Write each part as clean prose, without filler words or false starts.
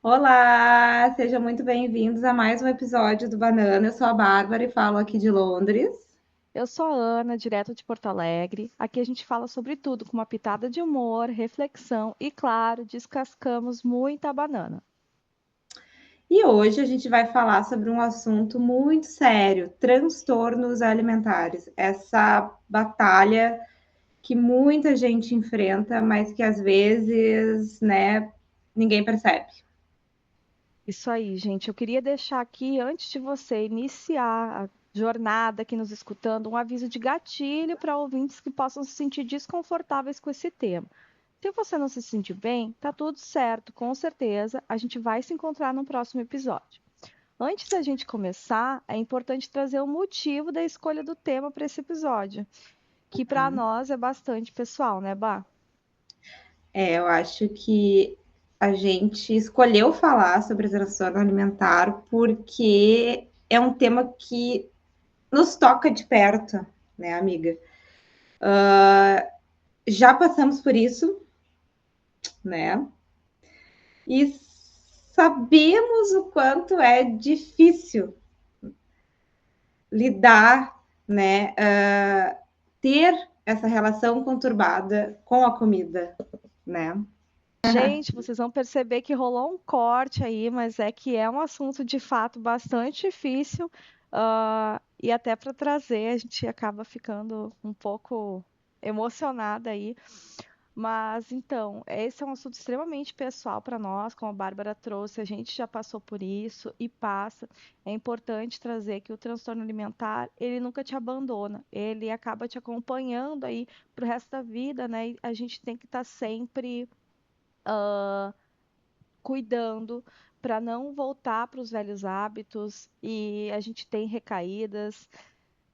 Olá, sejam muito bem-vindos a mais um episódio do Banana. Eu sou a Bárbara e falo aqui de Londres. Eu sou a Ana, direto de Porto Alegre. Aqui a gente fala sobre tudo com uma pitada de humor, reflexão e, claro, descascamos muita banana. E hoje a gente vai falar sobre um assunto muito sério: transtornos alimentares. Essa batalha que muita gente enfrenta, mas que às vezes, né, ninguém percebe. Isso aí, gente. Eu queria deixar aqui, antes de você iniciar a jornada aqui nos escutando, um aviso de gatilho para ouvintes que possam se sentir desconfortáveis com esse tema. Se você não se sentir bem, tá tudo certo, com certeza. A gente vai se encontrar no próximo episódio. Antes da gente começar, é importante trazer o motivo da escolha do tema para esse episódio, que para nós é bastante pessoal, né, Bá? Eu acho que a gente escolheu falar sobre transtorno alimentar porque é um tema que nos toca de perto, né, amiga? Já passamos por isso, né? E sabemos o quanto é difícil lidar, né? Ter essa relação conturbada com a comida, né? Gente, vocês vão perceber que rolou um corte aí, mas é que é um assunto de fato bastante difícil, e até para trazer a gente acaba ficando um pouco emocionada aí. Mas então, esse é um assunto extremamente pessoal para nós, como a Bárbara trouxe, a gente já passou por isso e passa. É importante trazer que o transtorno alimentar, ele nunca te abandona, ele acaba te acompanhando aí pro resto da vida, né? E a gente tem que estar sempre cuidando para não voltar para os velhos hábitos e a gente tem recaídas.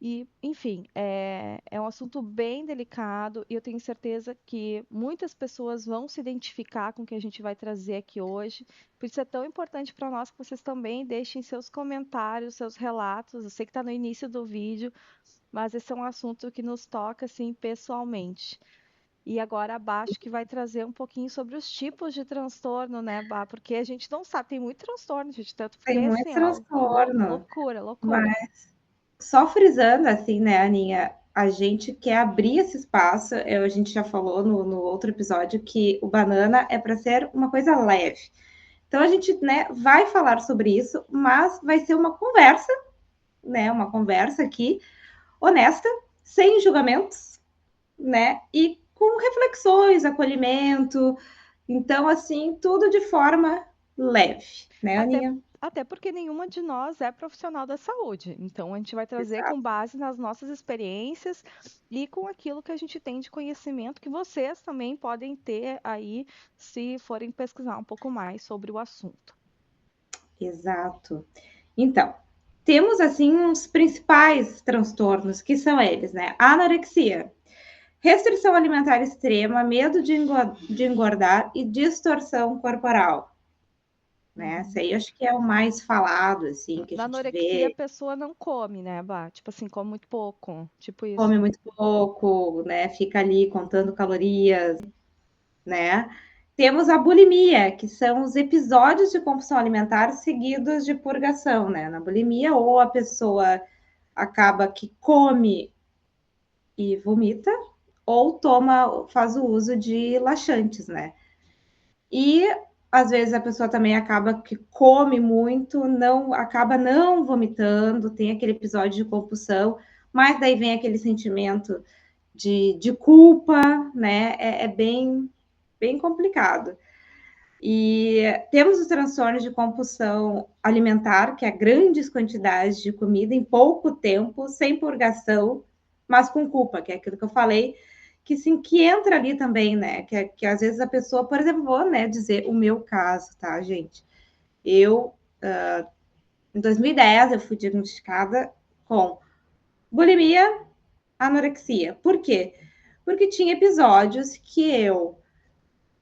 E, enfim, é um assunto bem delicado e eu tenho certeza que muitas pessoas vão se identificar com o que a gente vai trazer aqui hoje. Por isso é tão importante para nós que vocês também deixem seus comentários, seus relatos. Eu sei que está no início do vídeo, mas esse é um assunto que nos toca assim pessoalmente. E agora abaixo que vai trazer um pouquinho sobre os tipos de transtorno, né, Bá? Porque a gente não sabe, tem muito transtorno, gente, tanto porque Tem muito assim, ó, transtorno, loucura, loucura. mas só frisando assim, né, Aninha? A gente quer abrir esse espaço. A gente já falou no outro episódio que o banana é para ser uma coisa leve. Então a gente, né, vai falar sobre isso, mas vai ser uma conversa, né, uma conversa aqui honesta, sem julgamentos, né, e com reflexões, acolhimento. Então, assim, tudo de forma leve, né, Até, Aninha? até porque nenhuma de nós é profissional da saúde. Então a gente vai trazer com Exato. base nas nossas experiências e com aquilo que a gente tem de conhecimento que vocês também podem ter aí se forem pesquisar um pouco mais sobre o assunto. Exato. Então, temos assim uns principais transtornos que são eles, né? Anorexia, restrição alimentar extrema, medo de engordar e distorção corporal, né? Esse Uhum. aí acho que é o mais falado, assim, que a Na gente anorexia a vê, pessoa não come, né, Bá? Tipo assim, come muito pouco. Tipo come isso. muito pouco, né? Fica ali contando calorias, né? Temos a bulimia, que são os episódios de compulsão alimentar seguidos de purgação, né? Na bulimia, ou a pessoa acaba que come e vomita, ou toma, faz o uso de laxantes, né? E às vezes a pessoa também acaba que come muito, não acaba não vomitando, tem aquele episódio de compulsão, mas daí vem aquele sentimento de culpa, né? É bem complicado. E temos os transtornos de compulsão alimentar, que é grandes quantidades de comida em pouco tempo, sem purgação, mas com culpa, que é aquilo que eu falei, que sim, que entra ali também, né? Que às vezes a pessoa, por exemplo, vou, né, dizer o meu caso, tá, gente? Eu, em 2010, eu fui diagnosticada com bulimia, anorexia. Por quê? Porque tinha episódios que eu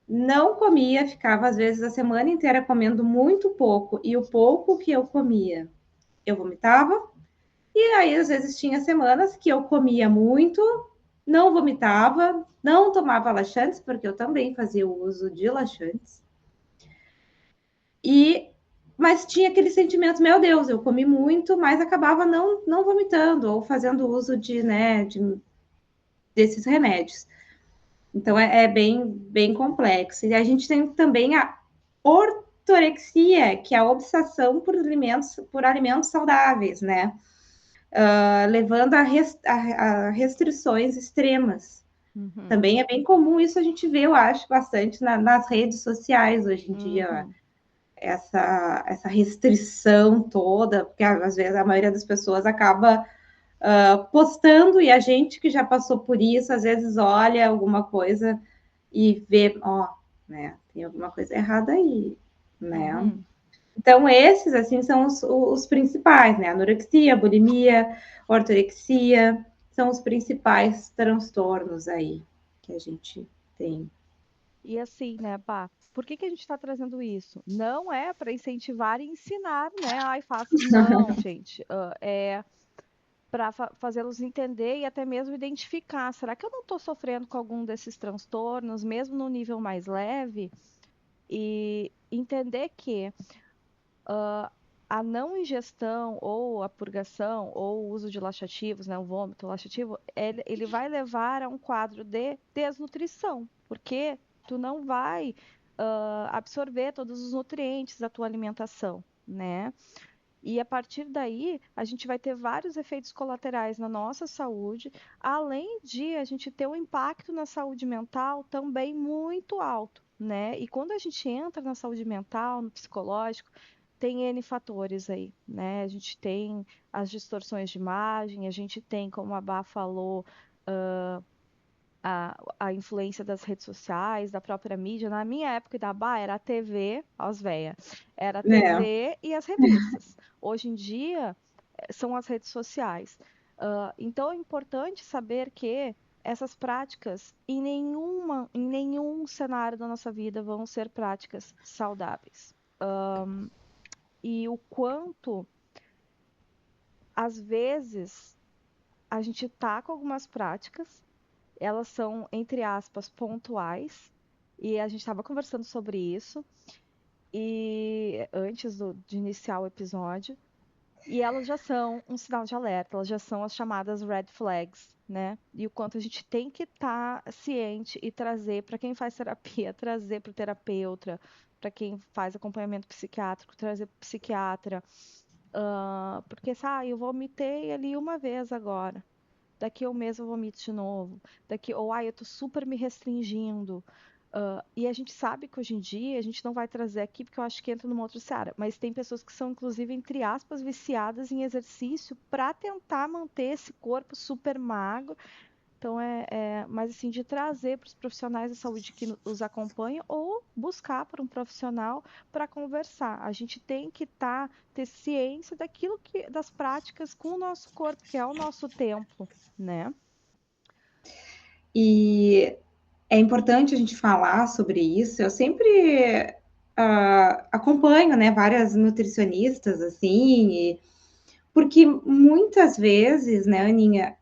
não comia, ficava às vezes a semana inteira comendo muito pouco, e o pouco que eu comia, eu vomitava. E aí, às vezes, tinha semanas que eu comia muito, não vomitava, não tomava laxantes, porque eu também fazia o uso de laxantes. E mas tinha aquele sentimento, meu Deus, eu comi muito, mas acabava não vomitando ou fazendo uso de, né, desses remédios. Então é bem complexo. E a gente tem também a ortorexia, que é a obsessão por alimentos saudáveis, né? Levando a restrições extremas. Uhum, Também é bem comum isso, a gente vê, eu acho, bastante nas redes sociais hoje em dia, uhum, essa restrição toda, porque às vezes a maioria das pessoas acaba postando e a gente que já passou por isso, às vezes olha alguma coisa e vê, ó, né, tem alguma coisa errada aí, né? uhum. Então, esses, assim, são os principais, né? Anorexia, bulimia, ortorexia, são os principais transtornos aí que a gente tem. E assim, né, Bá, por que que a gente está trazendo isso? Não é para incentivar e ensinar, né? Ai, faça. Não, gente. É para fazê-los entender e até mesmo identificar. Será que eu não estou sofrendo com algum desses transtornos, mesmo no nível mais leve? E entender que a não ingestão ou a purgação ou o uso de laxativos, né, o vômito laxativo, ele vai levar a um quadro de desnutrição, porque tu não vai absorver todos os nutrientes da tua alimentação, né? E a partir daí, a gente vai ter vários efeitos colaterais na nossa saúde, além de a gente ter um impacto na saúde mental também muito alto, né? E quando a gente entra na saúde mental, no psicológico, tem N fatores aí, né? A gente tem as distorções de imagem, a gente tem, como a Bá falou, a influência das redes sociais, da própria mídia. Na minha época da Bá era a TV, aos véia, era a É, TV e as revistas. Hoje em dia são as redes sociais. Então é importante saber que essas práticas em nenhum cenário da nossa vida vão ser práticas saudáveis. E o quanto, às vezes, a gente tá com algumas práticas, elas são, entre aspas, pontuais, e a gente estava conversando sobre isso, e antes de iniciar o episódio, e elas já são um sinal de alerta, elas já são as chamadas red flags, né? E o quanto a gente tem que estar ciente e trazer para quem faz terapia, trazer para o terapeuta, para quem faz acompanhamento psiquiátrico, trazer para o psiquiatra. Porque, eu vomitei ali uma vez agora. Daqui a um mês eu vomito de novo. Eu tô super me restringindo. E a gente sabe que hoje em dia a gente não vai trazer aqui porque eu acho que entra numa outra seara, mas tem pessoas que são, inclusive, entre aspas, viciadas em exercício para tentar manter esse corpo super magro. Então mais assim de trazer para os profissionais da saúde que os acompanham ou buscar por um profissional para conversar. A gente tem que ter ciência daquilo das práticas com o nosso corpo, que é o nosso tempo, né? e é importante a gente falar sobre isso. Eu sempre acompanho, né, várias nutricionistas, assim, porque muitas vezes, né, Aninha,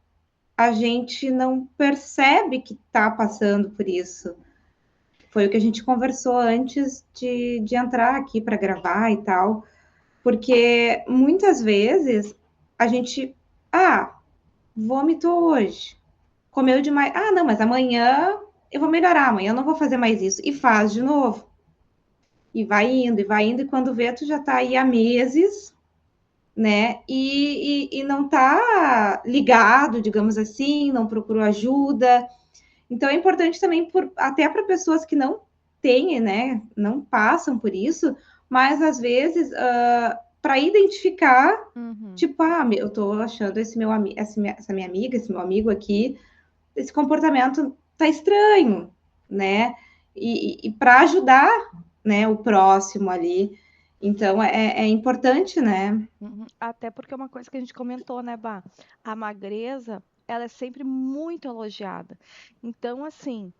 a gente não percebe que está passando por isso. Foi o que a gente conversou antes de entrar aqui para gravar e tal, porque muitas vezes a gente, vomitou hoje, comeu demais, não, mas amanhã eu vou melhorar, amanhã eu não vou fazer mais isso, e faz de novo, e vai indo, e quando vê, tu já tá aí há meses, né, e não tá ligado, digamos assim, não procurou ajuda. Então é importante também, até para pessoas que não têm, né, não passam por isso, mas às vezes para identificar, Uhum. tipo, eu tô achando essa minha amiga, esse meu amigo aqui, esse comportamento tá estranho, né? E para ajudar, né, o próximo ali. Então é importante, né? Uhum. Até porque é uma coisa que a gente comentou, né, Bá? A magreza, ela é sempre muito elogiada. Então, assim,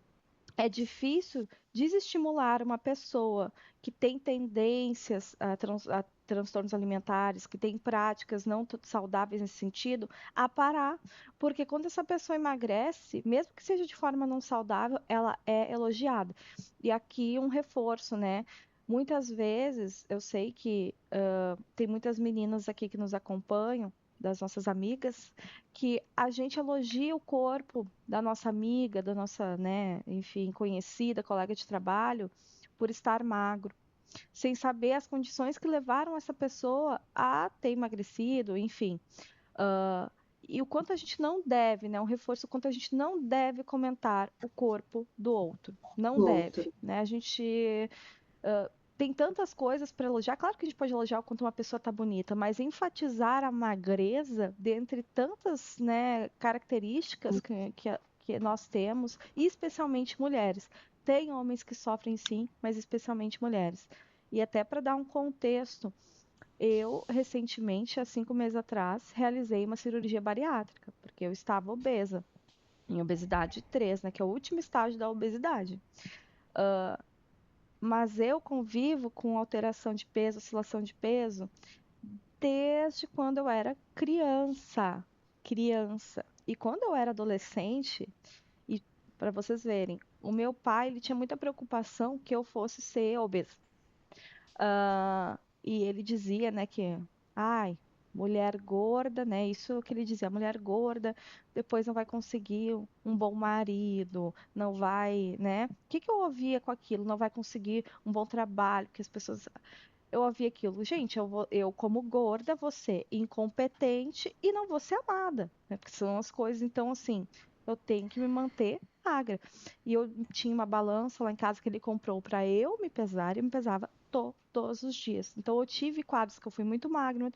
é difícil desestimular uma pessoa que tem tendências a transtornos alimentares, que tem práticas não saudáveis nesse sentido, a parar. Porque quando essa pessoa emagrece, mesmo que seja de forma não saudável, ela é elogiada. E aqui um reforço, né? Muitas vezes, eu sei que tem muitas meninas aqui que nos acompanham, das nossas amigas, que a gente elogia o corpo da nossa amiga, da nossa, né, enfim, conhecida, colega de trabalho, por estar magro, sem saber as condições que levaram essa pessoa a ter emagrecido, enfim. Ah, e o quanto a gente não deve, né? Um reforço, o quanto a gente não deve comentar o corpo do outro. Não O deve, outro. né? A gente tem tantas coisas para elogiar. Claro que a gente pode elogiar o quanto uma pessoa tá bonita, mas enfatizar a magreza dentre tantas, né, características que nós temos, e especialmente mulheres. Tem homens que sofrem sim, mas especialmente mulheres. E até para dar um contexto, eu recentemente, há 5 meses atrás, realizei uma cirurgia bariátrica, porque eu estava obesa, em obesidade 3, né, que é o último estágio da obesidade. Mas eu convivo com alteração de peso, oscilação de peso, desde quando eu era criança. Criança. E quando eu era adolescente, e para vocês verem, o meu pai ele tinha muita preocupação que eu fosse ser obesa. E ele dizia, né, que, ai, mulher gorda, né? Isso que ele dizia, mulher gorda, depois não vai conseguir um bom marido, não vai, né? O que que eu ouvia com aquilo? Não vai conseguir um bom trabalho, que as pessoas. Eu ouvia aquilo, gente, eu como gorda, vou ser incompetente e não vou ser amada, né? Porque são as coisas, então, assim, eu tenho que me manter magra. E eu tinha uma balança lá em casa que ele comprou para eu me pesar e eu me pesava todos os dias. Então, eu tive quadros que eu fui muito magra,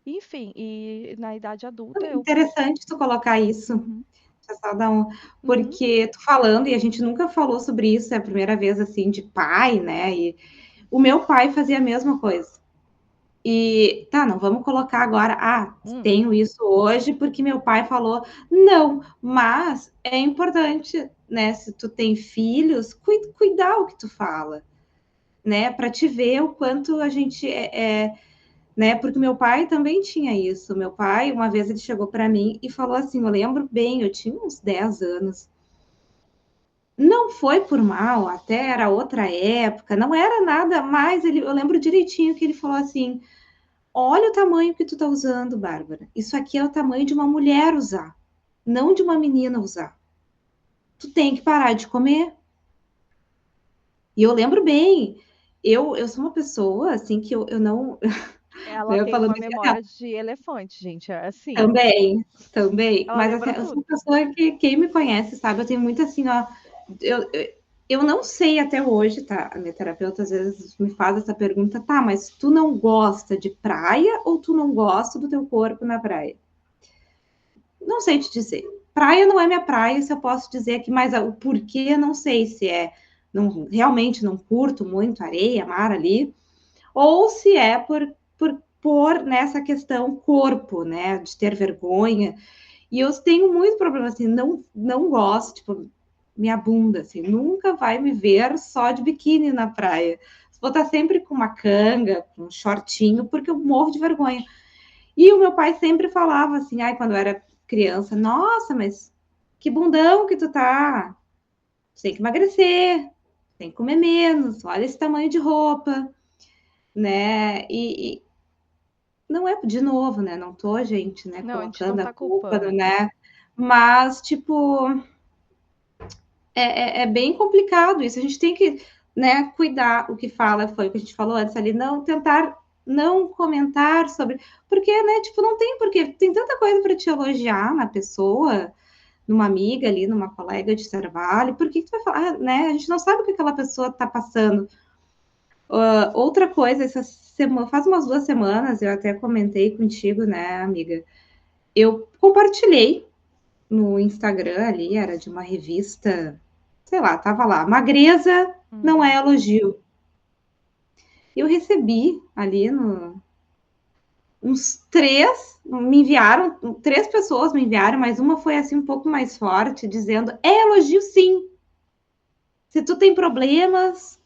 enfim, e na idade adulta eu. Interessante tu colocar isso. Uhum, Deixa eu só dar um... uhum, Porque tu falando, e a gente nunca falou sobre isso, é a primeira vez, assim, de pai, né? E o meu pai fazia a mesma coisa. E tá, não vamos colocar agora, hum, tenho isso hoje porque meu pai falou. Não, mas é importante, né? Se tu tem filhos, cuidar o que tu fala, né? Para te ver o quanto a gente né? Porque meu pai também tinha isso. Meu pai, uma vez ele chegou para mim e falou assim: eu lembro bem, eu tinha uns 10 anos. Não foi por mal, até era outra época, não era nada mais. Eu lembro direitinho que ele falou assim: olha o tamanho que tu tá usando, Bárbara. Isso aqui é o tamanho de uma mulher usar, não de uma menina usar. Tu tem que parar de comer. E eu lembro bem, eu sou uma pessoa assim que eu não. ela Eu tem falando uma assim, memória de elefante, gente, é assim. também. Ela Mas assim, lembra eu sou uma tudo. pessoa que quem me conhece sabe, eu tenho muito assim, ó. Eu não sei até hoje, tá? A minha terapeuta às vezes me faz essa pergunta, tá, mas tu não gosta de praia ou tu não gosta do teu corpo na praia? Não sei te dizer. Praia não é minha praia, se eu posso dizer aqui, mas o porquê, não sei se é. Não, realmente não curto muito areia, mar ali, ou se é por nessa questão corpo, né, de ter vergonha. E eu tenho muito problema, assim, não gosto, tipo, minha bunda, assim, nunca vai me ver só de biquíni na praia. Vou estar sempre com uma canga, com um shortinho, porque eu morro de vergonha. E o meu pai sempre falava assim, ai, quando eu era criança, nossa, mas que bundão que tu tá. Tu tem que emagrecer, tem que comer menos, olha esse tamanho de roupa, né? E não é de novo, né? Não tô, gente, né, Não, a gente não colocando a tá culpa, culpando. né? Mas, tipo, é bem complicado isso. A gente tem que, né, cuidar o que fala, foi o que a gente falou antes ali, não tentar não comentar sobre, porque, né, tipo, não tem porque tem tanta coisa para te elogiar na pessoa, numa amiga ali, numa colega de trabalho, por que tu vai falar, né? A gente não sabe o que aquela pessoa tá passando. Outra coisa, essa semana, faz umas 2 semanas, eu até comentei contigo, né, amiga? Eu compartilhei no Instagram ali, era de uma revista, sei lá, tava lá, magreza não é Uhum. elogio. Eu recebi ali uns três, me enviaram, 3 pessoas me enviaram, mas uma foi assim um pouco mais forte, dizendo, é elogio sim, se tu tem problemas,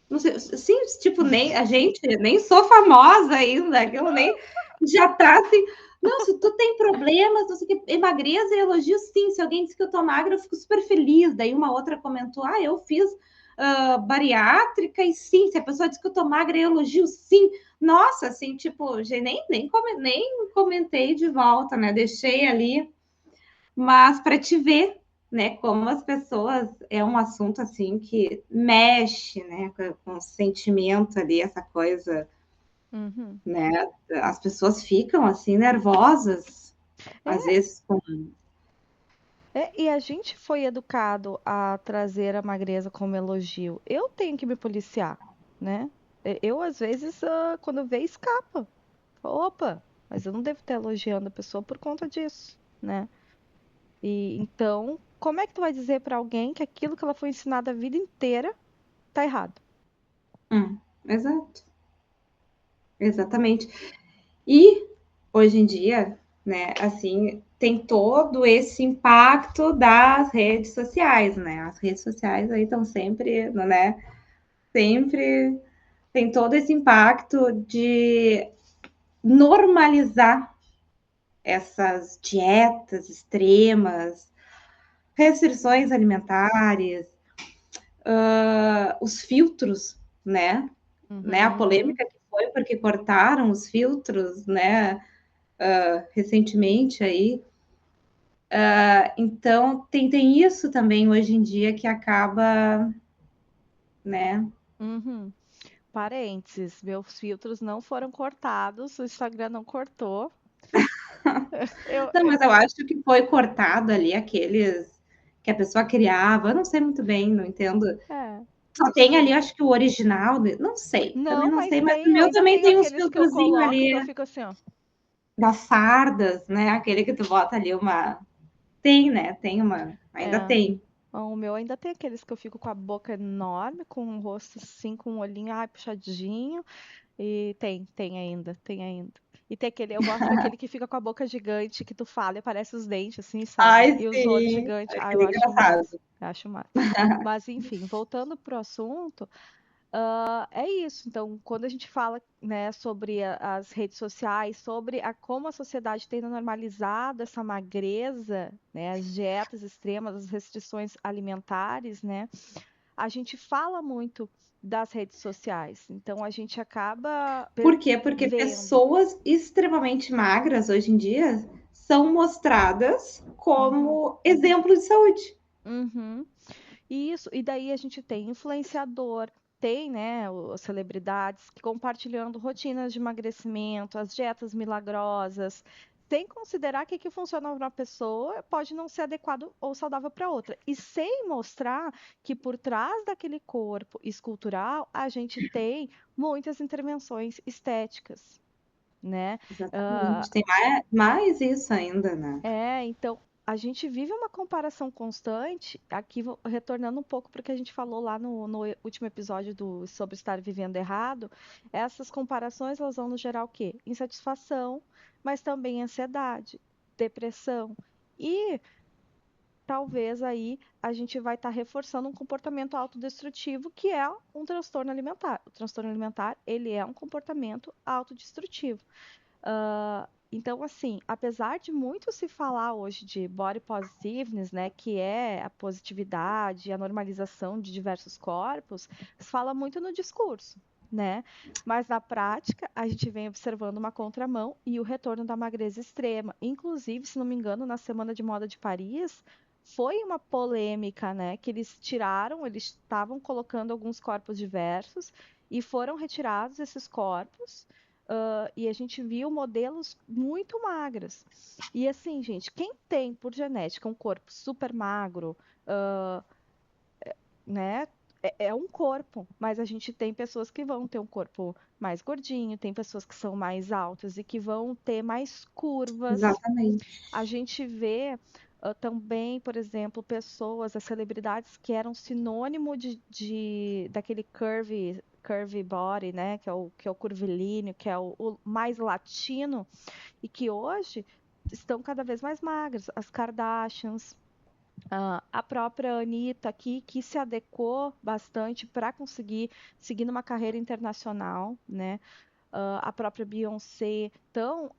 não sei, sim, tipo, nem a gente, nem sou famosa ainda, aquilo nem já tá assim. Não, se tu tem problemas, não sei o que, magreza e elogio, sim. Se alguém disse que eu tô magra, eu fico super feliz. Daí uma outra comentou, eu fiz. bariátrica, e sim, se a pessoa diz que eu tô magra, eu elogio, sim. Nossa, assim, tipo, nem comentei de volta, né? Deixei ali, mas para te ver, né, como as pessoas, é um assunto assim que mexe, né, com o sentimento ali, essa coisa, Uhum. né? As pessoas ficam assim nervosas, às É, vezes com. e a gente foi educado a trazer a magreza como elogio. Eu tenho que me policiar, né? Eu, às vezes, quando vê, escapa. Opa, mas eu não devo estar elogiando a pessoa por conta disso, né? E então, como é que tu vai dizer para alguém que aquilo que ela foi ensinada a vida inteira tá errado? Exato, exatamente. E hoje em dia, né, assim, tem todo esse impacto das redes sociais, né? As redes sociais aí estão sempre, né? Sempre tem todo esse impacto de normalizar essas dietas extremas, restrições alimentares, os filtros, né? A Uhum, polêmica que foi porque cortaram os filtros, né? Recentemente aí. Então tem isso também hoje em dia que acaba, né? uhum. Parênteses, meus filtros não foram cortados, o Instagram não cortou. Eu, Não, mas eu acho que foi cortado ali aqueles que a pessoa criava. Eu não sei muito bem, não entendo. é. Só tem ali, acho que o original, não sei, também Não, não mas sei, mas tem, o eu meu ainda também tenho tem uns aqueles que eu filtrozinhos coloco que eu ali fico assim, ó. das sardas, né? Aquele que tu bota ali uma. Tem, né? Tem uma. Ainda É. tem. O meu ainda tem aqueles que eu fico com a boca enorme, com o rosto assim, com o olhinho, ai, puxadinho. E tem ainda, tem ainda. E tem aquele, eu gosto daquele que fica com a boca gigante, que tu fala e aparece os dentes, assim, sabe? Ai, E os olhos sim. gigantes. Ah, eu Aquele acho massa. engraçado. Eu acho massa. Mas, enfim, voltando pro assunto, é isso. Então, quando a gente fala, né, sobre as redes sociais, sobre como a sociedade tem normalizado essa magreza, né, as dietas extremas, as restrições alimentares, né, a gente fala muito das redes sociais. Então, a gente acaba Por quê? Porque vendo. pessoas extremamente magras hoje em dia são mostradas Uhum, como exemplo de saúde. uhum. Isso, e daí a gente tem influenciador, tem, né, as celebridades que compartilhando rotinas de emagrecimento, as dietas milagrosas, sem considerar que o que funciona para uma pessoa pode não ser adequado ou saudável para outra. E sem mostrar que por trás daquele corpo escultural a gente tem muitas intervenções estéticas, né? Ah, Exatamente. Tem mais isso ainda, né? então a gente vive uma comparação constante, aqui retornando um pouco para o que a gente falou lá no último episódio sobre estar vivendo errado, essas comparações elas vão nos gerar o quê? Insatisfação, mas também ansiedade, depressão. E talvez aí a gente vai estar reforçando um comportamento autodestrutivo que é um transtorno alimentar. O transtorno alimentar, ele é um comportamento autodestrutivo. Então, assim, apesar de muito se falar hoje de body positiveness, né, que é a positividade, a normalização de diversos corpos, se fala muito no discurso, né? Mas na prática, a gente vem observando uma contramão e o retorno da magreza extrema. Inclusive, se não me engano, na Semana de Moda de Paris, foi uma polêmica, né, que eles tiraram, eles estavam colocando alguns corpos diversos e foram retirados esses corpos e a gente viu modelos muito magras. E assim, gente, quem tem por genética um corpo super magro, né? É um corpo, mas a gente tem pessoas que vão ter um corpo mais gordinho, tem pessoas que são mais altas e que vão ter mais curvas. Exatamente. A gente vê também, por exemplo, pessoas, as celebridades que eram sinônimo daquele curvy body, né? Que é o curvilíneo, que é o mais latino, e que hoje estão cada vez mais magras. As Kardashians, a própria Anitta aqui, que se adequou bastante para conseguir seguir numa carreira internacional, né? a própria Beyoncé. Então,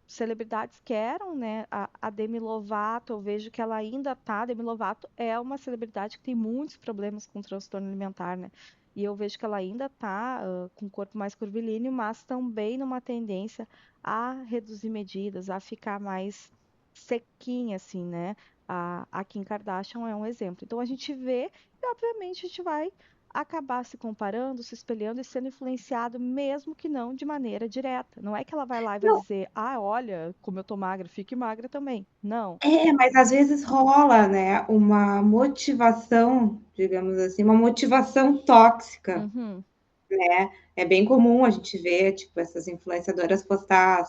celebridades que eram, né? A Demi Lovato, eu vejo que ela ainda tá. Demi Lovato é uma celebridade que tem muitos problemas com transtorno alimentar, né? E eu vejo que ela ainda tá com o corpo mais curvilíneo, mas também numa tendência a reduzir medidas, a ficar mais sequinha, assim, né? A Kim Kardashian é um exemplo. Então a gente vê e, obviamente, a gente vai acabar se comparando, se espelhando e sendo influenciado, mesmo que não de maneira direta. Não é que ela vai lá e vai Não, dizer, ah, olha, como eu tô magra, fique magra também. Não. mas às vezes rola, né, uma motivação, digamos assim, uma motivação tóxica, Uhum. né? É bem comum a gente ver, tipo, essas influenciadoras postar,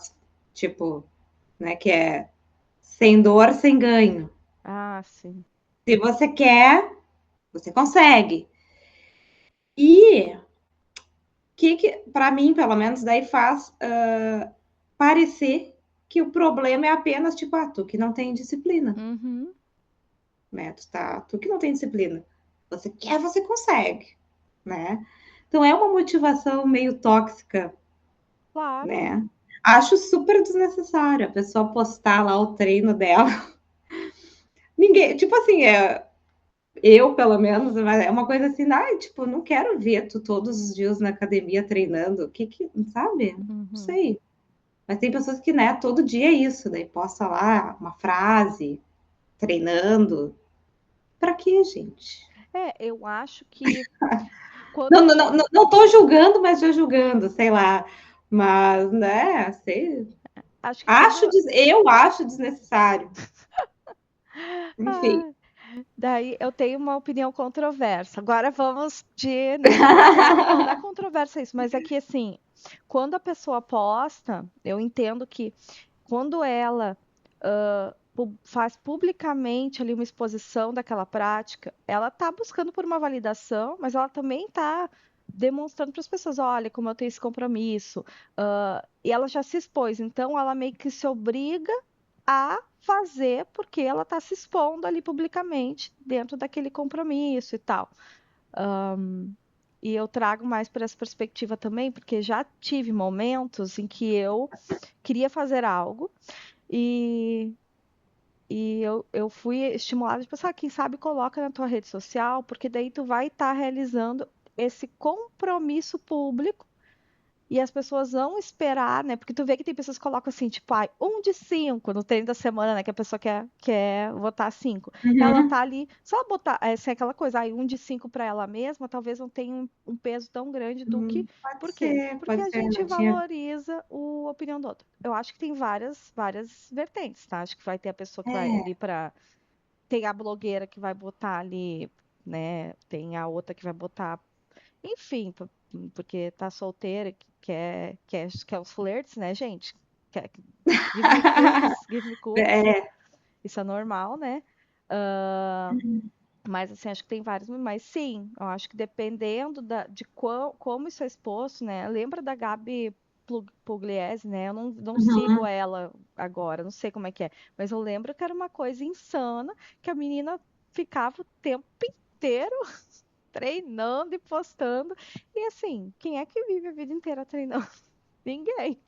tipo, né, que é sem dor, sem ganho. Ah, sim. Se você quer, você consegue. E que para mim, pelo menos, daí faz parecer que o problema é apenas, tipo, tu que não tem disciplina, Uhum. né? Tu que não tem disciplina. Você quer, você consegue, né? Então é uma motivação meio tóxica, Claro. né? Acho super desnecessário a pessoa postar lá o treino dela. Ninguém, tipo assim, eu, pelo menos, é uma coisa assim, tipo, não quero ver tu todos os dias na academia treinando. Sabe? Não Uhum. sei. Mas tem pessoas que, né, todo dia é isso, daí posta lá uma frase, treinando. Pra quê, gente? Eu acho que quando Não, a não, não, gente. não tô julgando, mas já julgando, sei lá. Mas, né, sei. Acho que quando. Eu acho desnecessário. Enfim. Ah, daí eu tenho uma opinião controversa. Agora vamos de, né? Não é controvérsia isso, mas é que assim, quando a pessoa posta, eu entendo que quando ela faz publicamente ali uma exposição daquela prática, ela está buscando por uma validação, mas ela também está demonstrando para as pessoas, olha, como eu tenho esse compromisso, e ela já se expôs, então ela meio que se obriga a fazer porque ela está se expondo ali publicamente dentro daquele compromisso e tal. E eu trago mais para essa perspectiva também, porque já tive momentos em que eu queria fazer algo e, eu fui estimulada de pensar, quem sabe coloca na tua rede social, porque daí tu vai estar realizando esse compromisso público e as pessoas vão esperar, né? Porque tu vê que tem pessoas que colocam assim, tipo, ai, 1 de 5 no treino da semana, né? Que a pessoa quer votar 5. Ela Uhum. tá ali, se ela botar, é aquela coisa, ai, 1 de 5 para ela mesma, talvez não tenha um peso tão grande do que. Por quê? Porque Pode a ser, gente não tinha. valoriza a opinião do outro. Eu acho que tem várias vertentes, tá? Acho que vai ter a pessoa que vai É, ali para. Tem a blogueira que vai botar ali, né? Tem a outra que vai botar enfim, porque tá solteira, quer os flirts, né, gente? Give me cookies, give me cookies. é. Isso é normal, né? Mas assim, acho que tem vários, mas sim, eu acho que dependendo de como isso é exposto, né? Lembra da Gabi Pugliese, né? Eu não sigo Uhum. ela agora, não sei como é que é, mas eu lembro que era uma coisa insana, que a menina ficava o tempo inteiro treinando e postando. E assim, quem é que vive a vida inteira treinando? Ninguém.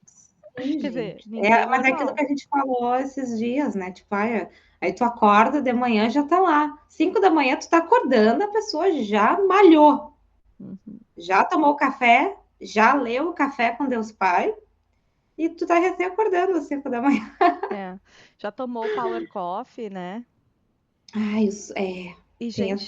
Sim, Quer dizer, gente. ninguém Mas é aquilo normal. que a gente falou esses dias, né? Tipo, aí tu acorda de manhã já tá lá. 5 da manhã tu tá acordando, a pessoa já malhou, Uhum. já tomou café, já leu o café com Deus Pai, e tu tá recém acordando às 5 da manhã. É. Já tomou o Power Coffee, né? Isso E, tem gente,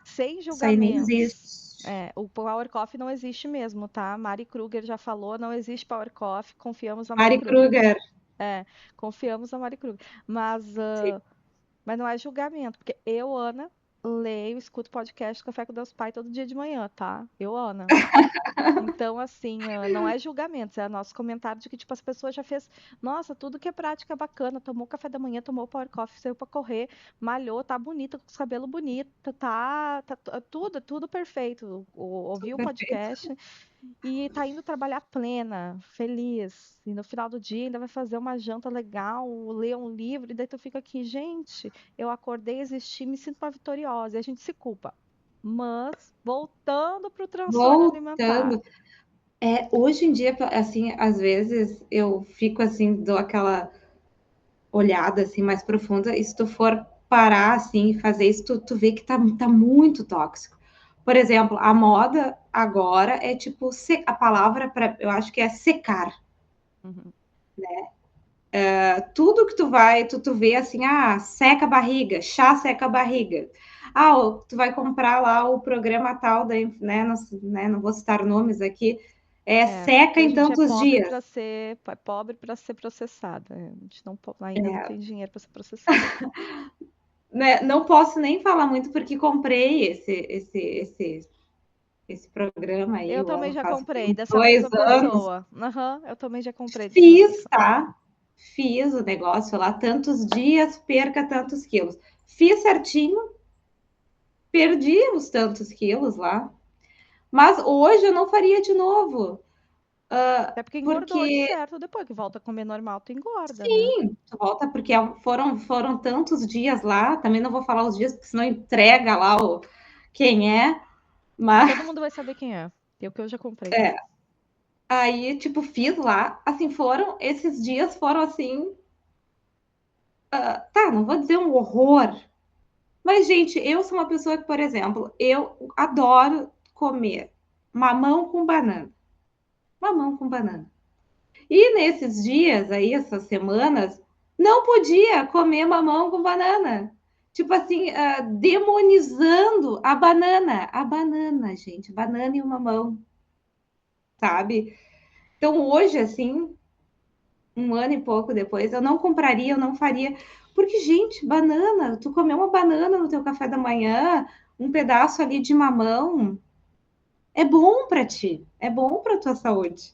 sem isso aí nem julgamentos. existe. O Power Coffee não existe mesmo, tá? Mari Kruger já falou, não existe Power Coffee, confiamos na Mari Mari Kruger. Kruger. Confiamos na Mari Kruger. Mas Sim. Mas não é julgamento, porque eu, Ana, leio, escuto podcast Café com Deus Pai todo dia de manhã, tá? Eu, Ana. Então, assim, não é julgamento, é nosso comentário de que, tipo, as pessoas já fez, nossa, tudo que é prática é bacana, tomou café da manhã, tomou power coffee, saiu pra correr, malhou, tá bonita, com os cabelos bonitos, tudo perfeito. Ouviu o Perfeito. podcast e tá indo trabalhar plena, feliz. E no final do dia ainda vai fazer uma janta legal, ler um livro, e daí tu fica aqui, gente, eu acordei, existi, me sinto uma vitoriosa, e a gente se culpa. Mas, voltando para o transtorno alimentar. Voltando. Hoje em dia, assim, às vezes eu fico assim, dou aquela olhada assim mais profunda, e se tu for parar assim e fazer isso, tu vê que tá muito tóxico. Por exemplo, a moda agora é tipo, a palavra para, eu acho que é secar. Uhum. Tudo que tu vai, tu vê assim, seca a barriga, chá seca a barriga. Tu vai comprar lá o programa tal, né, não vou citar nomes aqui, seca Porque a em gente é tantos pobre dias. para ser pobre para ser processada. A gente não, ainda não É, tem dinheiro para ser processada. né, não posso nem falar muito porque comprei esse programa aí, Eu o também ano já passado, tem comprei, uns dessa 2 mesma anos. pessoa. Aham, eu também já comprei dessa mesma Fiz, pessoa. tá? Fiz o negócio lá, tantos dias, perca tantos quilos. Fiz certinho, perdi os tantos quilos lá. Mas hoje eu não faria de novo, Até porque engordou de porque certo. Depois que volta a comer normal, tu engorda, né? sim, volta, porque foram tantos dias lá. Também não vou falar os dias, porque senão entrega lá quem é. Todo Mas mundo vai saber quem é. E o que eu já comprei também. aí, tipo, fiz lá. Assim, esses dias foram assim. Tá, não vou dizer um horror. Mas, gente, eu sou uma pessoa que, por exemplo, eu adoro comer mamão com banana. Mamão com banana. E nesses dias aí, essas semanas, não podia comer mamão com banana. Tipo assim, demonizando a banana. A banana, gente. Banana e o mamão, sabe? Então, hoje, assim, um ano e pouco depois, eu não compraria, eu não faria. Porque, gente, banana, tu comer uma banana no teu café da manhã, um pedaço ali de mamão, é bom para ti, é bom para tua saúde.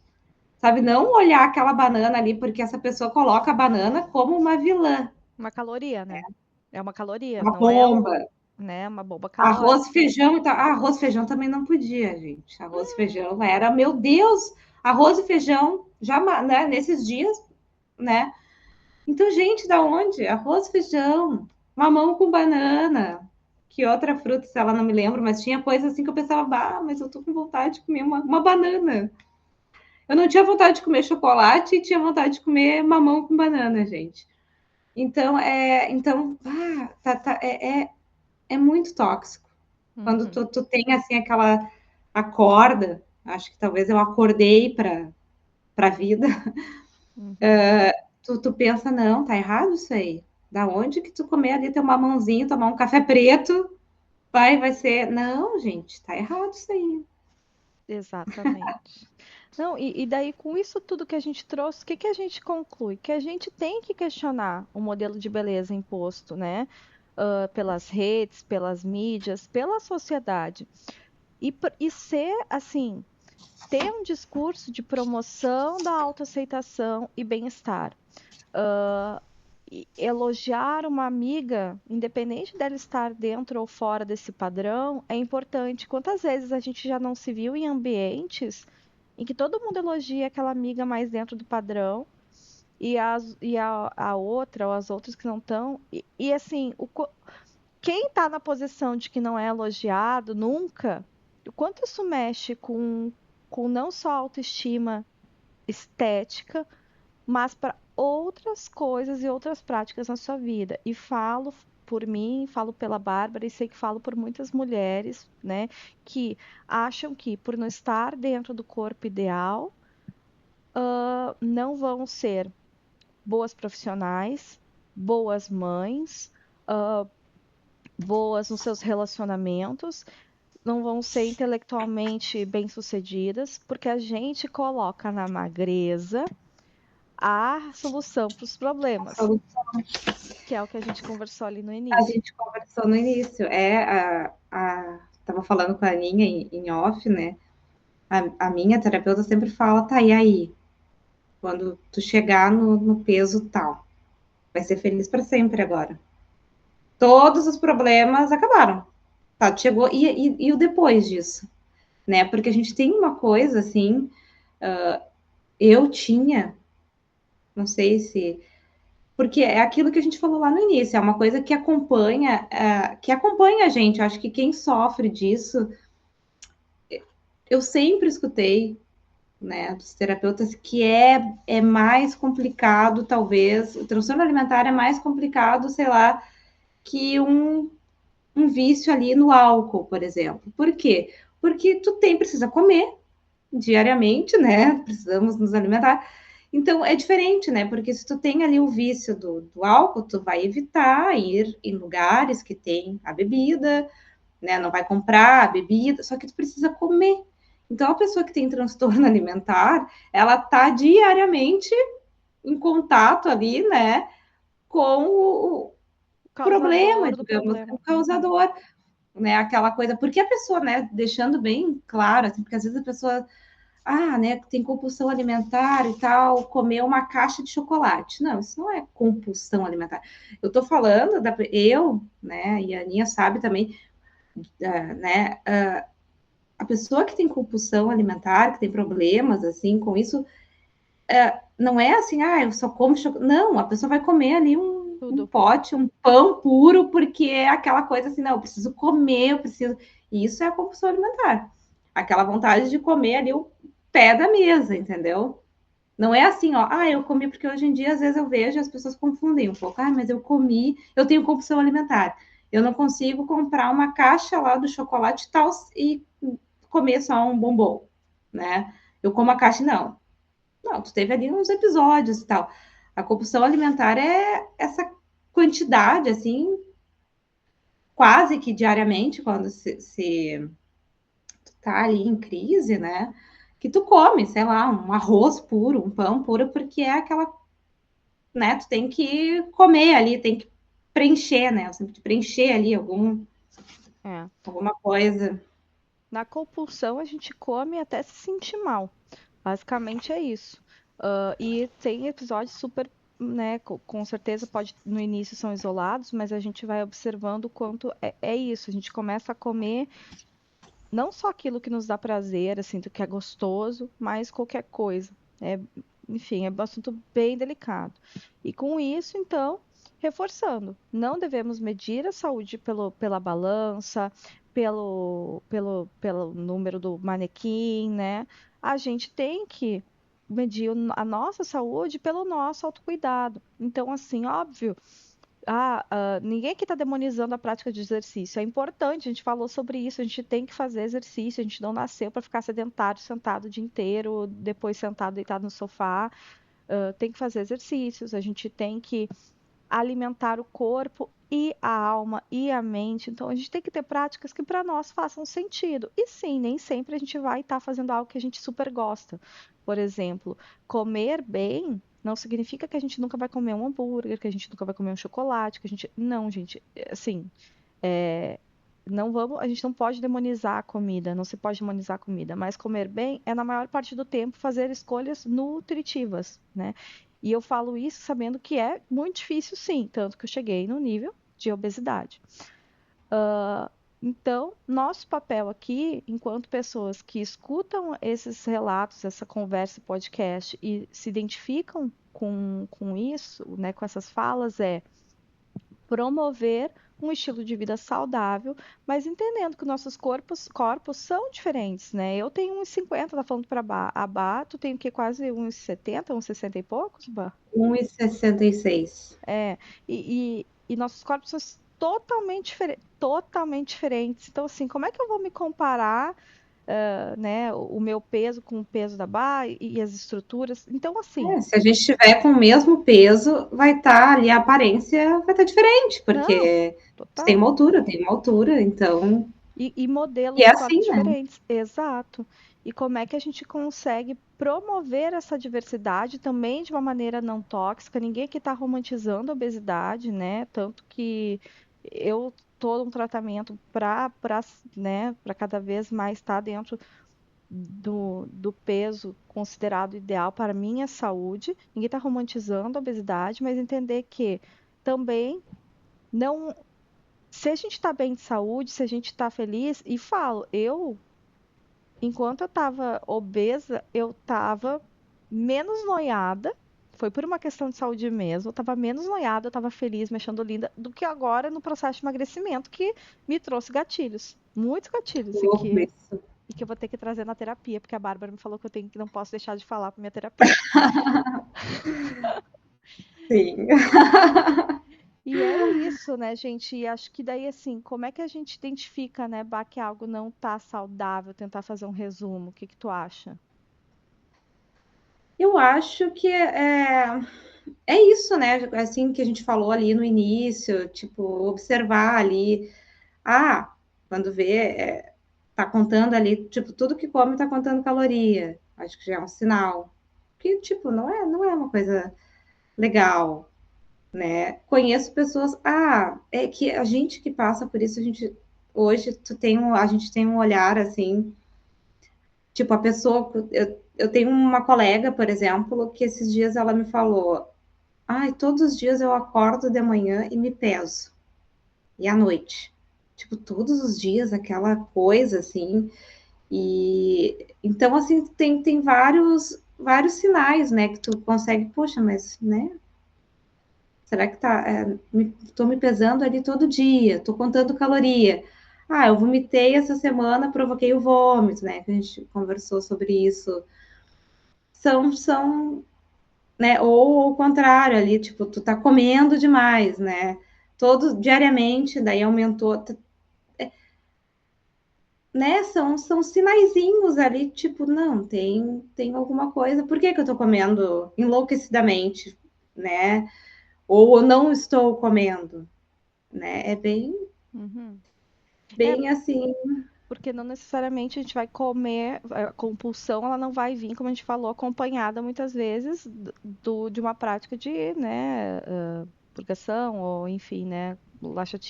Sabe, não olhar aquela banana ali, porque essa pessoa coloca a banana como uma vilã, Uma caloria, né? É uma caloria, uma não é bomba. né, uma bomba Arroz, calórica. feijão e tal. Arroz, feijão também não podia, gente. Arroz, feijão era, meu Deus, arroz e feijão, já, né, nesses dias, né? Então, gente, da onde? Arroz, feijão, mamão com banana. Que outra fruta, se ela não me lembro, mas tinha coisa assim que eu pensava, mas eu tô com vontade de comer uma banana. Eu não tinha vontade de comer chocolate e tinha vontade de comer mamão com banana, gente. Então, é muito tóxico. Quando Uhum, tu tem assim aquela acorda, acho que talvez eu acordei para a vida, uhum. tu pensa, não, tá errado isso aí. Da onde que tu comer ali teu mamãozinho, tomar um café preto, vai ser. Não, gente, tá errado isso aí. Exatamente. Não, e daí com isso tudo que a gente trouxe, o que que a gente conclui? Que a gente tem que questionar o modelo de beleza imposto, né? Pelas redes, pelas mídias, pela sociedade. E ser, assim, ter um discurso de promoção da autoaceitação e bem-estar. E elogiar uma amiga, independente dela estar dentro ou fora desse padrão, é importante. Quantas vezes a gente já não se viu em ambientes em que todo mundo elogia aquela amiga mais dentro do padrão a outra ou as outras que não estão. E assim, quem está na posição de que não é elogiado nunca, o quanto isso mexe com não só autoestima estética, mas para outras coisas e outras práticas na sua vida. E falo por mim, falo pela Bárbara e sei que falo por muitas mulheres, né, que acham que por não estar dentro do corpo ideal, não vão ser boas profissionais, boas mães, boas nos seus relacionamentos, não vão ser intelectualmente bem-sucedidas, porque a gente coloca na magreza a solução para os problemas, que é o que a gente conversou ali no A início. gente conversou no início. Tava falando com a Aninha em off, né? A minha terapeuta sempre fala, tá, e aí? Quando tu chegar no peso tal, vai ser feliz para sempre agora. Todos os problemas acabaram. Tá, tu chegou. E o depois disso? Né? Porque a gente tem uma coisa assim, eu tinha, não sei se. Porque é aquilo que a gente falou lá no início, é uma coisa que acompanha a gente. Eu acho que quem sofre disso, eu sempre escutei. né, dos terapeutas, que é mais complicado, talvez, o transtorno alimentar é mais complicado, sei lá, que um vício ali no álcool, por exemplo. Por quê? Porque precisa comer diariamente, né? Precisamos nos alimentar. Então é diferente, né? Porque se tu tem ali o vício do álcool, tu vai evitar ir em lugares que tem a bebida, né? Não vai comprar a bebida, só que tu precisa comer. Então a pessoa que tem transtorno alimentar, ela tá diariamente em contato ali, né? Com o problema, Causador do digamos, problema. o causador, né? Aquela coisa, porque a pessoa, né? Deixando bem claro, assim, porque às vezes a pessoa né, tem compulsão alimentar e tal, comer uma caixa de chocolate. Não, isso não é compulsão alimentar. Eu tô falando né, e a Aninha sabe também, né, a pessoa que tem compulsão alimentar, que tem problemas, assim, com isso, não é assim, eu só como chocolate. Não, a pessoa vai comer ali um Tudo. pote, um pão puro, porque é aquela coisa assim, não, eu preciso comer, eu preciso. E isso é a compulsão alimentar. Aquela vontade de comer ali o pé da mesa, entendeu? Não é assim, ó, eu comi, porque hoje em dia, às vezes, eu vejo as pessoas confundem um pouco. Mas eu comi, eu tenho compulsão alimentar. Eu não consigo comprar uma caixa lá do chocolate e tal e comer só um bombom, né? Eu como a caixa, não. Não, tu teve ali uns episódios e tal. A compulsão alimentar é essa quantidade, assim, quase que diariamente, quando se tu tá ali em crise, né? Que tu come, sei lá, um arroz puro, um pão puro, porque é aquela, né? Tu tem que comer ali, tem que preencher, né? Eu sempre preencher ali É. alguma coisa. Na compulsão, a gente come até se sentir mal. Basicamente é isso. E tem episódios super, né? Com certeza pode no início são isolados, mas a gente vai observando o quanto é isso. A gente começa a comer não só aquilo que nos dá prazer, assim, do que é gostoso, mas qualquer coisa. É, enfim, é um assunto bem delicado. E com isso, então, reforçando, não devemos medir a saúde pela balança, pelo número do manequim, né? A gente tem que medir a nossa saúde pelo nosso autocuidado. Então, assim, óbvio, ninguém aqui está demonizando a prática de exercício. É importante, a gente falou sobre isso, a gente tem que fazer exercício, a gente não nasceu para ficar sedentário, sentado o dia inteiro, depois sentado, deitado no sofá. Tem que fazer exercícios, a gente tem que alimentar o corpo e a alma e a mente. Então, a gente tem que ter práticas que para nós façam sentido. E sim, nem sempre a gente vai estar fazendo algo que a gente super gosta. Por exemplo, comer bem não significa que a gente nunca vai comer um hambúrguer, que a gente nunca vai comer um chocolate, que a gente. Não, gente, assim, é, não vamos, a gente não pode demonizar a comida, não se pode demonizar a comida, mas comer bem é na maior parte do tempo fazer escolhas nutritivas, né? E eu falo isso sabendo que é muito difícil, sim, tanto que eu cheguei no nível de obesidade. Então, nosso papel aqui, enquanto pessoas que escutam esses relatos, essa conversa, podcast e se identificam com isso, né, com essas falas, é promover um estilo de vida saudável, mas entendendo que nossos corpos são diferentes, né? Eu tenho uns 50, tá falando para a Bá, tu tem o quê? Quase uns 70, uns 60 e poucos, Bá? 1,66. É, e nossos corpos são totalmente diferentes. Então, assim, como é que eu vou me comparar, né, o meu peso com o peso da Bá e as estruturas? Então, assim, Se a gente estiver com o mesmo peso, vai estar ali, a aparência vai estar diferente, não, porque tem total. uma altura, tem uma altura, então. E E modelos é de assim, corpos né? diferentes, exato. E como é que a gente consegue promover essa diversidade também de uma maneira não tóxica? Ninguém aqui está romantizando a obesidade, né? Tanto que eu estou num tratamento para né, para cada vez mais estar dentro do peso considerado ideal para a minha saúde. Ninguém está romantizando a obesidade, mas entender que também não se a gente está bem de saúde, se a gente está feliz, e falo, enquanto eu estava obesa, eu estava menos noiada, foi por uma questão de saúde mesmo, eu estava menos noiada, eu estava feliz, me achando linda, do que agora no processo de emagrecimento, que me trouxe gatilhos, muitos gatilhos, e Louco que isso. e que eu vou ter que trazer na terapia, porque a Bárbara me falou que não posso deixar de falar para minha terapeuta. Sim. E é isso, né, gente? E acho que daí, assim, como é que a gente identifica, né, Bá, que algo não tá saudável? Tentar fazer um resumo. O que que tu acha? Eu acho que é isso, né? Assim que a gente falou ali no início, tipo, observar ali. Ah, quando vê, tá contando ali, tipo, tudo que come tá contando caloria. Acho que já é um sinal. Que, tipo, não é uma coisa legal, né? Conheço pessoas, é que a gente que passa por isso, hoje a gente tem um olhar assim, tipo, a pessoa, eu tenho uma colega, por exemplo, que esses dias ela me falou, ai, todos os dias eu acordo de manhã e me peso, e à noite. Tipo, todos os dias aquela coisa assim, e então assim tem vários sinais, né, que tu consegue, poxa, mas, né, será que tô me pesando ali todo dia, tô contando caloria. Ah, eu vomitei essa semana, provoquei o vômito, né? Que a gente conversou sobre isso. São, né? Ou o contrário ali, tipo, tu tá comendo demais, né? Todo diariamente, daí aumentou, né? São sinaizinhos ali, tipo, não, tem alguma coisa. Por que que eu tô comendo enlouquecidamente, né? Ou eu não estou comendo, né? É Uhum. É, bem assim. porque não necessariamente a gente vai comer, a compulsão ela não vai vir, como a gente falou, acompanhada muitas vezes de uma prática de, né, purgação ou enfim, né,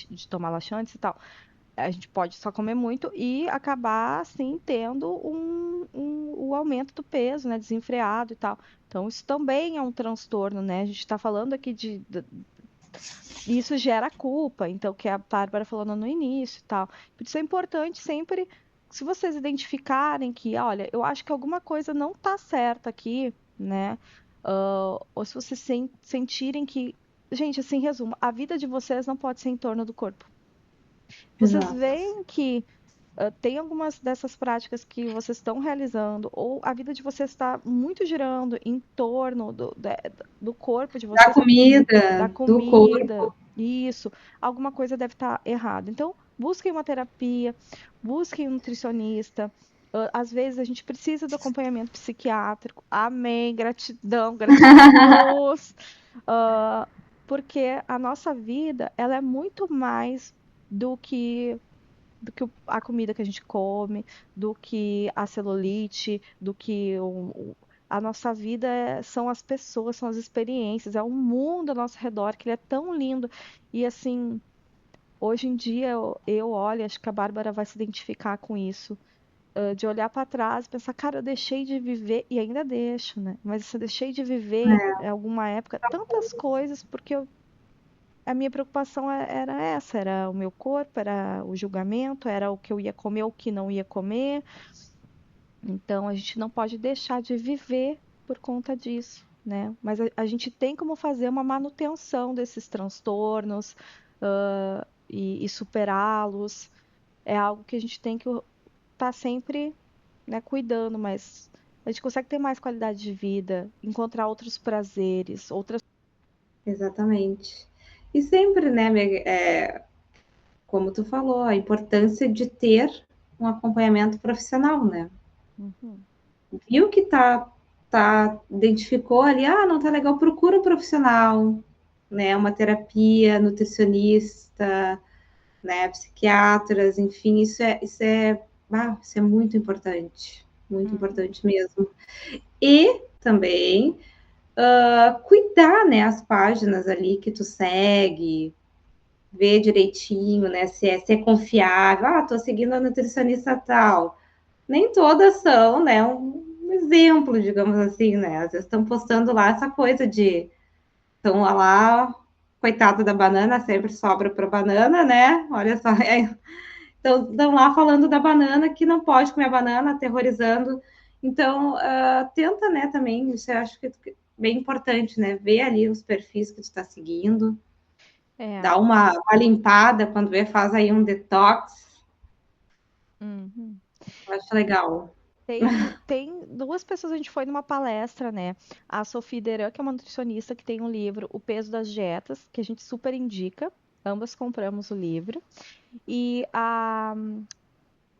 de tomar laxantes e tal. A gente pode só comer muito e acabar, assim, tendo o aumento do peso, né, desenfreado e tal. Então, isso também é um transtorno, né? A gente está falando aqui isso gera culpa, então, que a Bárbara falou no início e tal. Por isso é importante sempre, se vocês identificarem que, olha, eu acho que alguma coisa não tá certa aqui, né? Ou se vocês sentirem que. Gente, assim, em resumo, a vida de vocês não pode ser em torno do corpo. Vocês Exato. veem que tem algumas dessas práticas que vocês estão realizando, ou a vida de vocês está muito girando em torno do corpo de Da vocês, da comida, do comida, corpo. isso, alguma coisa deve estar errada. Então, busquem uma terapia, busquem um nutricionista. Às vezes a gente precisa do acompanhamento psiquiátrico. Amém, gratidão, gratiluz. Ah, porque a nossa vida, ela é muito mais do que a comida que a gente come, do que a celulite, do que a nossa vida são as pessoas, são as experiências, é o mundo ao nosso redor que ele é tão lindo. E assim, hoje em dia eu olho, acho que a Bárbara vai se identificar com isso. De olhar para trás e pensar, cara, eu deixei de viver, e ainda deixo, né? Mas eu deixei de viver em alguma época tantas coisas porque a minha preocupação era essa, era o meu corpo, era o julgamento, era o que eu ia comer, o que não ia comer. Então a gente não pode deixar de viver por conta disso, né? Mas a gente tem como fazer uma manutenção desses transtornos, e superá-los. É algo que a gente tem que estar sempre, né, cuidando, mas a gente consegue ter mais qualidade de vida, encontrar outros prazeres, outras. Exatamente. E sempre, né, como tu falou, a importância de ter um acompanhamento profissional, né? Uhum, Viu que identificou ali, não tá legal, procura um profissional, né? Uma terapia, nutricionista, né? Psiquiatras, enfim, isso é muito uhum. importante mesmo. E também cuidar, né, as páginas ali que tu segue, ver direitinho, né, se é confiável. Tô seguindo a nutricionista tal. Nem todas são, né, um exemplo, digamos assim, né? Às vezes estão postando lá essa coisa de estão lá, coitado da banana, sempre sobra para banana, né? Olha só, então estão lá falando da banana que não pode comer a banana, aterrorizando. Então, tenta, né, também, isso eu acho que é bem importante, né? Ver ali os perfis que tu está seguindo, É. dá uma limpada, quando vê, faz aí um detox. Uhum. Eu acho legal. Tem duas pessoas, a gente foi numa palestra, né? A Sophie Deran, que é uma nutricionista, que tem um livro, O Peso das Dietas, que a gente super indica. Ambas compramos o livro. E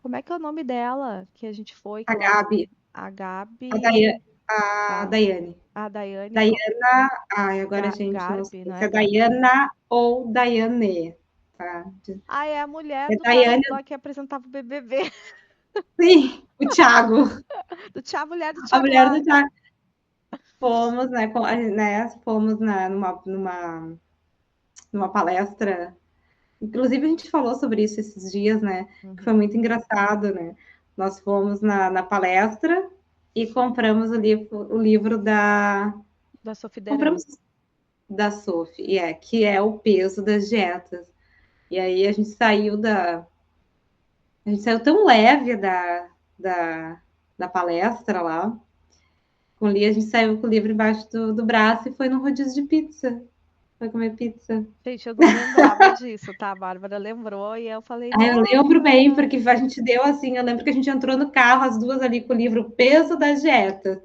como é que é o nome dela? Que a gente foi, A que ela, Gabi, a a Gabi, Daiane, a tá? Daiane. A Daiane Daiana, ai, agora a gente não Garbi, sei não se é é Gabi? Daiana ou Daiane, tá? Ah, é a mulher É do cara Daiane, lá que apresentava o BBB, sim, o Thiago, A mulher do a Thiago mulher do Live. Thiago. Fomos, né, fomos numa palestra. Inclusive, a gente falou sobre isso esses dias, né? Que foi Uhum. muito engraçado, né? Nós fomos na palestra e compramos o livro da. Da Sophie Deran. Compramos da Sophie, que é o peso das dietas. E aí a gente saiu tão leve da palestra lá. Com o Lia, a gente saiu com o livro embaixo do braço e foi no rodízio de pizza. Foi comer pizza. Gente, eu não lembrava disso, tá? A Bárbara lembrou e eu falei, Ah, eu lembro bem, nossa! porque a gente deu assim, eu lembro que a gente entrou no carro, as duas ali com o livro Peso das Dietas.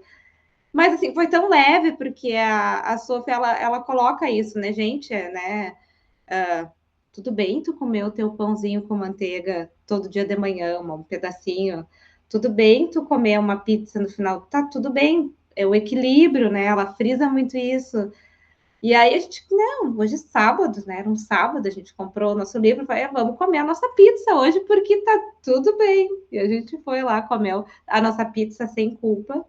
Mas assim, foi tão leve, porque a Sophie, ela coloca isso, né, gente? Né? Tudo bem tu comer o teu pãozinho com manteiga todo dia de manhã, um pedacinho. Tudo bem tu comer uma pizza no final. Tá tudo bem. É o equilíbrio, né? Ela frisa muito isso. E aí a gente, não, hoje é sábado, né? Era um sábado, a gente comprou o nosso livro e falou, vamos comer a nossa pizza hoje, porque tá tudo bem. E a gente foi lá, comeu a nossa pizza sem culpa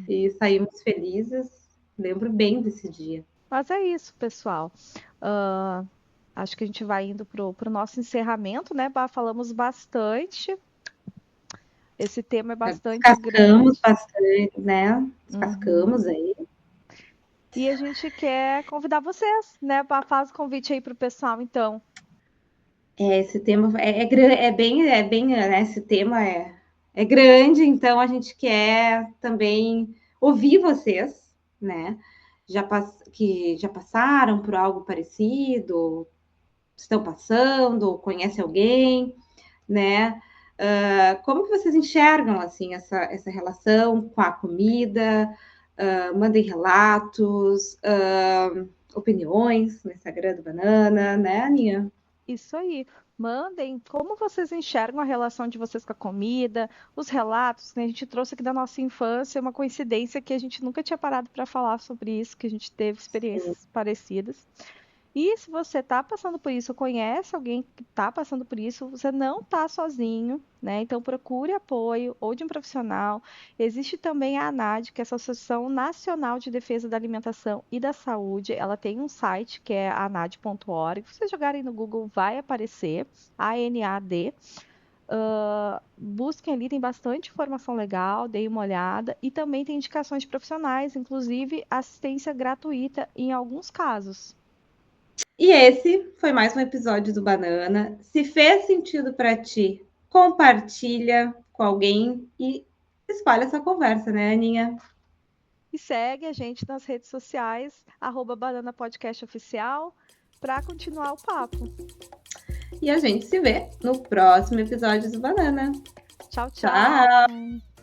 e saímos felizes. Lembro bem desse dia. Mas é isso, pessoal. Ah, acho que a gente vai indo pro nosso encerramento, né? Falamos bastante. Esse tema é bastante Descascamos grande. bastante, né? Descascamos Uhum. aí. E a gente quer convidar vocês, né? Faz o convite aí pro pessoal, então. Esse tema é bem, né? Esse tema é grande, então a gente quer também ouvir vocês, né? Que já passaram por algo parecido, estão passando, ou conhecem alguém, né? Como que vocês enxergam assim essa relação com a comida? Mandem relatos, opiniões no Instagram do Banana, né, Aninha? Isso aí. Mandem como vocês enxergam a relação de vocês com a comida, os relatos, né? A gente trouxe aqui da nossa infância, uma coincidência que a gente nunca tinha parado para falar sobre isso, que a gente teve experiências parecidas. E se você está passando por isso, ou conhece alguém que está passando por isso, você não está sozinho, né? Então procure apoio ou de um profissional. Existe também a ANAD, que é a Associação Nacional de Defesa da Alimentação e da Saúde. Ela tem um site que é anad.org. Se vocês jogarem no Google, vai aparecer ANAD. Busquem ali, tem bastante informação legal, deem uma olhada. E também tem indicações profissionais, inclusive assistência gratuita em alguns casos. E esse foi mais um episódio do Banana. Se fez sentido para ti, compartilha com alguém e espalha essa conversa, né, Aninha? E segue a gente nas redes sociais, @Banana Podcast Oficial, para continuar o papo. E a gente se vê no próximo episódio do Banana. Tchau, Tchau! tchau!